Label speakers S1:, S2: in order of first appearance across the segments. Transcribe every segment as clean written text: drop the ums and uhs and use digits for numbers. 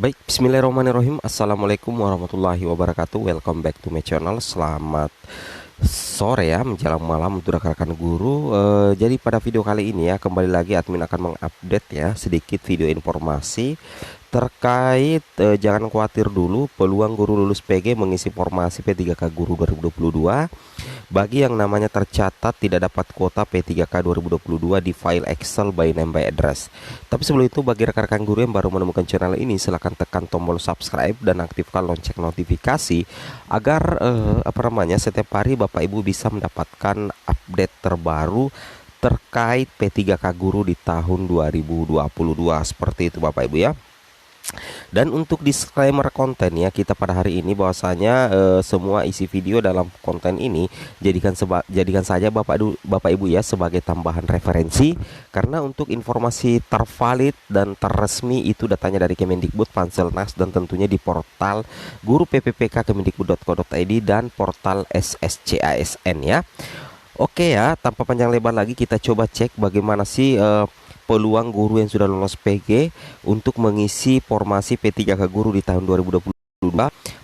S1: Baik, bismillahirrahmanirrahim. Assalamualaikum warahmatullahi wabarakatuh. Welcome back to my channel. Selamat sore ya, menjelang malam untuk rekan-rekan guru. Jadi pada video kali ini ya, kembali lagi admin akan mengupdate ya sedikit video informasi terkait jangan khawatir dulu peluang guru lulus PG mengisi formasi P3K Guru 2022 bagi yang namanya tercatat tidak dapat kuota P3K 2022 di file Excel by name by address. Tapi sebelum itu, bagi rekan-rekan guru yang baru menemukan channel ini, silahkan tekan tombol subscribe dan aktifkan lonceng notifikasi agar setiap hari Bapak Ibu bisa mendapatkan update terbaru terkait P3K Guru di tahun 2022. Seperti itu Bapak Ibu ya. Dan untuk disclaimer konten ya, kita pada hari ini bahwasanya semua isi video dalam konten ini jadikan saja Bapak Ibu ya sebagai tambahan referensi, karena untuk informasi tervalid dan terresmi itu datanya dari Kemendikbud, Panselnas, dan tentunya di portal guru PPPK kemendikbud.co.id dan portal SSCASN ya. Oke ya, tanpa panjang lebar lagi kita coba cek bagaimana sih peluang guru yang sudah lolos PG untuk mengisi formasi P3K Guru di tahun 2022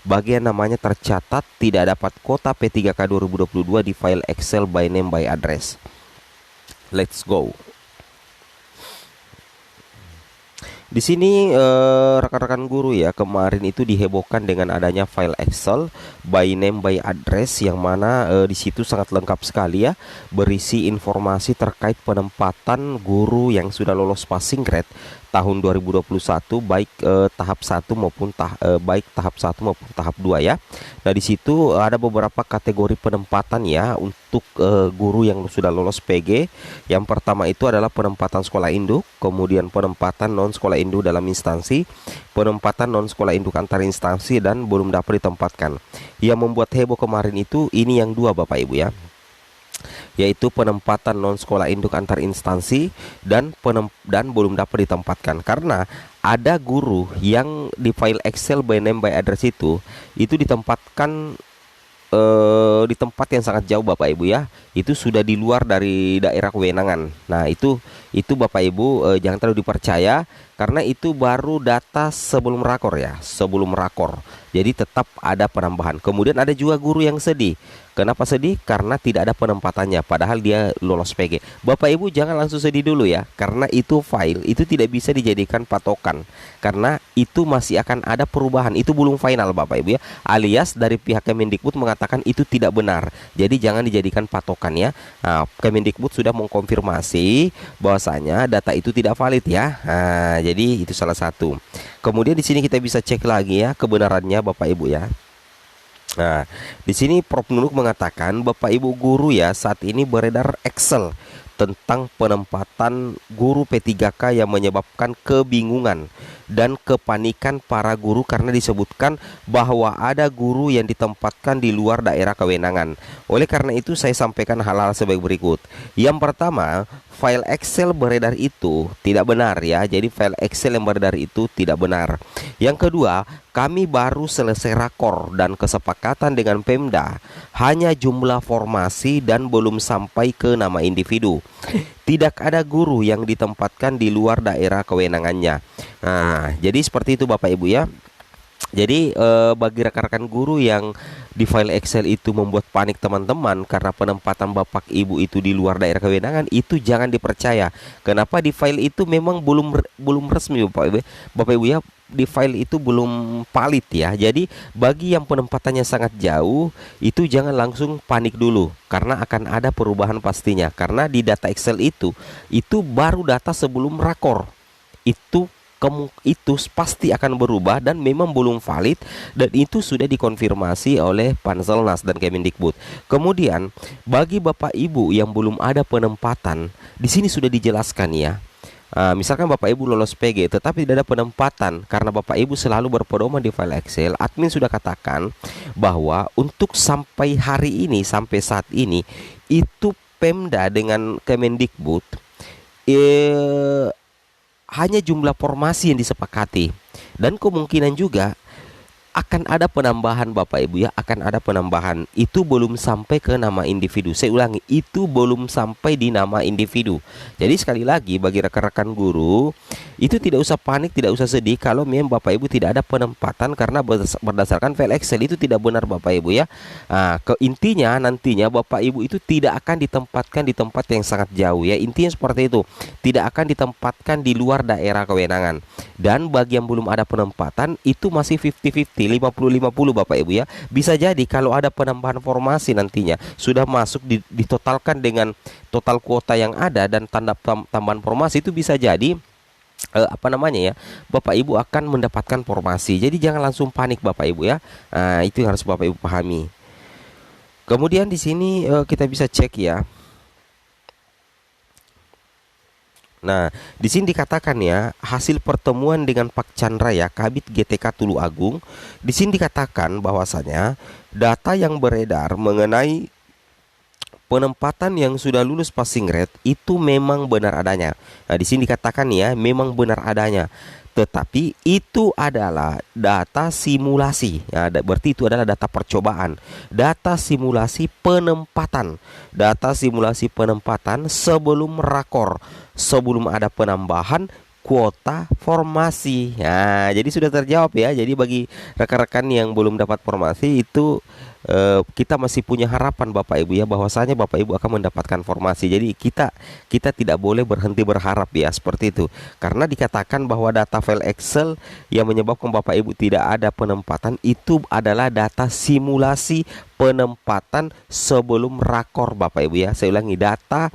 S1: bagi yang namanya tercatat tidak dapat kuota P3K 2022 di file Excel by name by address. Let's go. Di sini rekan-rekan guru ya, kemarin itu dihebohkan dengan adanya file Excel by name by address, yang mana di situ sangat lengkap sekali ya, berisi informasi terkait penempatan guru yang sudah lolos passing grade tahun 2021 baik tahap 1 maupun tahap 1 maupun tahap 2 ya. Nah, di situ ada beberapa kategori penempatan ya untuk guru yang sudah lolos PG. Yang pertama itu adalah penempatan sekolah induk, kemudian penempatan non sekolah induk dalam instansi, penempatan non sekolah induk antar instansi, dan belum dapat ditempatkan. Yang membuat heboh kemarin itu ini yang dua Bapak Ibu ya, yaitu penempatan non sekolah induk antar instansi dan belum dapat ditempatkan, karena ada guru yang di file Excel by name by address itu ditempatkan di tempat yang sangat jauh Bapak Ibu ya, itu sudah di luar dari daerah kewenangan. Nah, itu Bapak Ibu jangan terlalu dipercaya, karena itu baru data sebelum rakor ya, sebelum rakor. Jadi tetap ada penambahan. Kemudian ada juga guru yang sedih. Kenapa sedih? Karena tidak ada penempatannya padahal dia lolos PG. Bapak Ibu jangan langsung sedih dulu ya, karena itu file itu tidak bisa dijadikan patokan, karena itu masih akan ada perubahan. Itu belum final Bapak Ibu ya, alias dari pihak Kemendikbud mengatakan itu tidak benar. Jadi jangan dijadikan patokan ya. Nah, Kemendikbud sudah mengkonfirmasi bahwasanya data itu tidak valid ya. Nah, jadi itu salah satu. Kemudian di sini kita bisa cek lagi ya kebenarannya Bapak Ibu ya. Nah, di sini Prof Nunuk mengatakan Bapak Ibu guru ya, saat ini beredar Excel tentang penempatan guru P3K yang menyebabkan kebingungan dan kepanikan para guru, karena disebutkan bahwa ada guru yang ditempatkan di luar daerah kewenangan. Oleh karena itu saya sampaikan hal-hal sebagai berikut. Yang pertama, file Excel beredar itu tidak benar ya. Jadi file Excel yang beredar itu tidak benar. Yang kedua, kami baru selesai rakor dan kesepakatan dengan Pemda, hanya jumlah formasi dan belum sampai ke nama individu. Tidak ada guru yang ditempatkan di luar daerah kewenangannya. Nah, jadi seperti itu Bapak Ibu ya. Jadi bagi rekan-rekan guru yang di file Excel itu membuat panik teman-teman karena penempatan Bapak Ibu itu di luar daerah kewenangan, itu jangan dipercaya. Kenapa? Di file itu memang belum resmi Bapak Ibu ya. Di file itu belum valid ya. Jadi bagi yang penempatannya sangat jauh, itu jangan langsung panik dulu, karena akan ada perubahan pastinya. Karena di data Excel itu baru data sebelum rakor. Itu pasti akan berubah dan memang belum valid, dan itu sudah dikonfirmasi oleh Panselnas dan Kemendikbud. Kemudian bagi Bapak Ibu yang belum ada penempatan, di sini sudah dijelaskan ya. Misalkan Bapak Ibu lolos PG tetapi tidak ada penempatan karena Bapak Ibu selalu berpedoman di file Excel, admin sudah katakan bahwa untuk sampai hari ini, sampai saat ini, itu Pemda dengan Kemendikbud hanya jumlah formasi yang disepakati, dan kemungkinan juga akan ada penambahan Bapak Ibu ya, akan ada penambahan. Itu belum sampai ke nama individu. Saya ulangi, itu belum sampai di nama individu. Jadi sekali lagi bagi rekan-rekan guru, itu tidak usah panik, tidak usah sedih kalau memang Bapak Ibu tidak ada penempatan karena berdasarkan file Excel itu tidak benar Bapak Ibu ya. Nah, intinya nantinya Bapak Ibu itu tidak akan ditempatkan di tempat yang sangat jauh ya. Intinya seperti itu. Tidak akan ditempatkan di luar daerah kewenangan. Dan bagi yang belum ada penempatan itu masih 50-50, 50-50 Bapak Ibu ya. Bisa jadi kalau ada penambahan formasi nantinya sudah masuk ditotalkan dengan total kuota yang ada dan tambahan formasi, itu bisa jadi Bapak Ibu akan mendapatkan formasi. Jadi jangan langsung panik Bapak Ibu ya. Itu yang harus Bapak Ibu pahami. Kemudian di sini kita bisa cek ya. Nah, di sini dikatakan ya, hasil pertemuan dengan Pak Chandra ya, Kabid GTK Tulu Agung. Di sini dikatakan bahwasanya data yang beredar mengenai penempatan yang sudah lulus passing grade itu memang benar adanya. Nah, di sini dikatakan ya, memang benar adanya. Tetapi itu adalah data simulasi. Ya, berarti itu adalah data percobaan. Data simulasi penempatan. Data simulasi penempatan sebelum rakor, sebelum ada penambahan kuota formasi. Nah, jadi sudah terjawab ya. Jadi bagi rekan-rekan yang belum dapat formasi itu kita masih punya harapan Bapak Ibu ya, bahwasanya Bapak Ibu akan mendapatkan formasi. Jadi kita tidak boleh berhenti berharap ya, seperti itu. Karena dikatakan bahwa data file Excel yang menyebabkan Bapak Ibu tidak ada penempatan itu adalah data simulasi penempatan sebelum rakor Bapak Ibu ya. Saya ulangi, data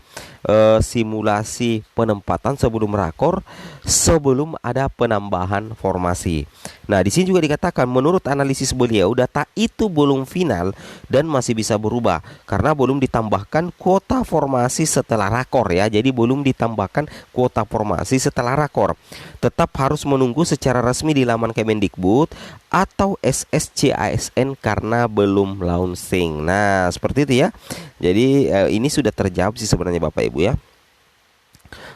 S1: simulasi penempatan sebelum rakor, sebelum ada penambahan formasi. Nah, di sini juga dikatakan menurut analisis beliau data itu belum final dan masih bisa berubah karena belum ditambahkan kuota formasi setelah rakor ya. Jadi belum ditambahkan kuota formasi setelah rakor. Tetap harus menunggu secara resmi di laman Kemendikbud atau SSCASN karena belum launching. Nah, seperti itu ya. Jadi ini sudah terjawab sih sebenarnya Bapak Ibu ya.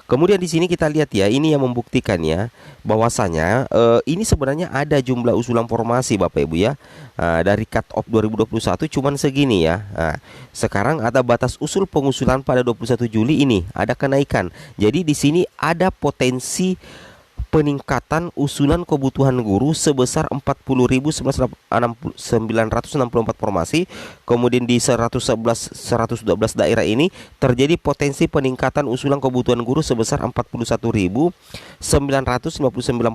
S1: Kemudian di sini kita lihat ya, ini yang membuktikannya bahwasanya ini sebenarnya ada jumlah usulan formasi Bapak Ibu ya. Dari cut off 2021 cuman segini ya. Sekarang ada batas usul pengusulan pada 21 Juli ini ada kenaikan. Jadi di sini ada potensi peningkatan usulan kebutuhan guru sebesar 40.964 formasi. Kemudian di 112 daerah ini terjadi potensi peningkatan usulan kebutuhan guru sebesar 41.959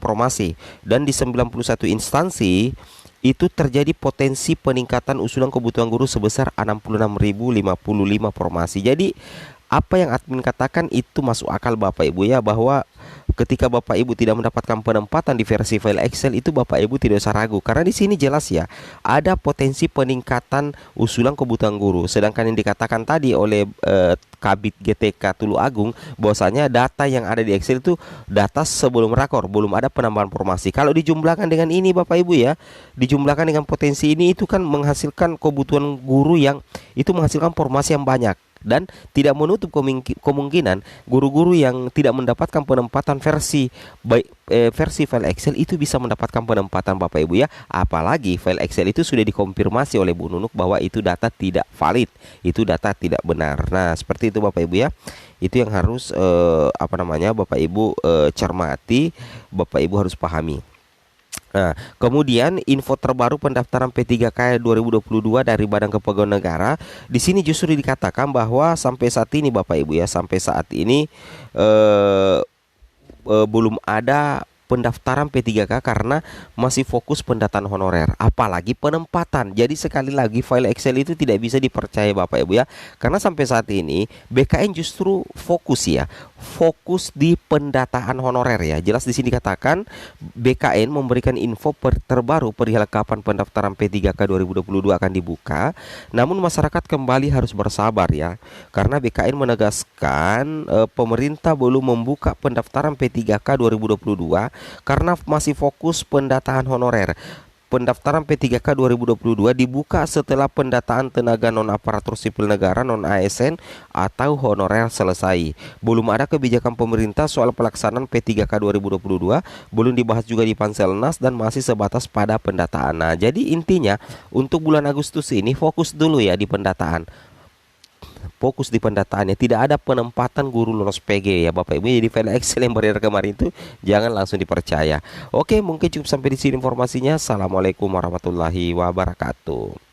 S1: formasi, dan di 91 instansi itu terjadi potensi peningkatan usulan kebutuhan guru sebesar 66.055 formasi. Jadi apa yang admin katakan itu masuk akal Bapak Ibu ya, bahwa ketika Bapak Ibu tidak mendapatkan penempatan di versi file Excel itu Bapak Ibu tidak usah ragu, karena di sini jelas ya ada potensi peningkatan usulan kebutuhan guru. Sedangkan yang dikatakan tadi oleh Kabid GTK Tulu Agung bahwasanya data yang ada di Excel itu data sebelum rakor, belum ada penambahan formasi. Kalau dijumlahkan dengan ini Bapak Ibu ya, dijumlahkan dengan potensi ini itu kan menghasilkan kebutuhan guru yang itu menghasilkan formasi yang banyak. Dan tidak menutup kemungkinan guru-guru yang tidak mendapatkan penempatan versi file Excel itu bisa mendapatkan penempatan Bapak Ibu ya. Apalagi file Excel itu sudah dikonfirmasi oleh Bu Nunuk bahwa itu data tidak valid, itu data tidak benar. Nah, seperti itu Bapak Ibu ya. Itu yang harus Bapak Ibu cermati, Bapak Ibu harus pahami. Nah, kemudian info terbaru pendaftaran P3K 2022 dari Badan Kepegawaian Negara. Di sini justru dikatakan bahwa sampai saat ini Bapak Ibu ya, sampai saat ini belum ada pendaftaran P3K karena masih fokus pendataan honorer, apalagi penempatan. Jadi sekali lagi file Excel itu tidak bisa dipercaya Bapak Ibu ya, karena sampai saat ini BKN justru fokus di pendataan honorer ya. Jelas di sini dikatakan BKN memberikan info terbaru perihal kapan pendaftaran P3K 2022 akan dibuka. Namun masyarakat kembali harus bersabar ya, karena BKN menegaskan pemerintah belum membuka pendaftaran P3K 2022 karena masih fokus pendataan honorer. pendaftaran P3K 2022 dibuka setelah pendataan tenaga non aparatur sipil negara non ASN atau honorer selesai. Belum ada kebijakan pemerintah soal pelaksanaan P3K 2022, belum dibahas juga di Panselnas dan masih sebatas pada pendataan. Nah, jadi intinya untuk bulan Agustus ini fokus dulu ya di pendataan. Fokus di pendataannya, tidak ada penempatan guru lolos PG ya Bapak Ibu. Jadi file Excel yang beredar kemarin itu jangan langsung dipercaya. Oke, mungkin cukup sampai di sini informasinya. Assalamualaikum warahmatullahi wabarakatuh.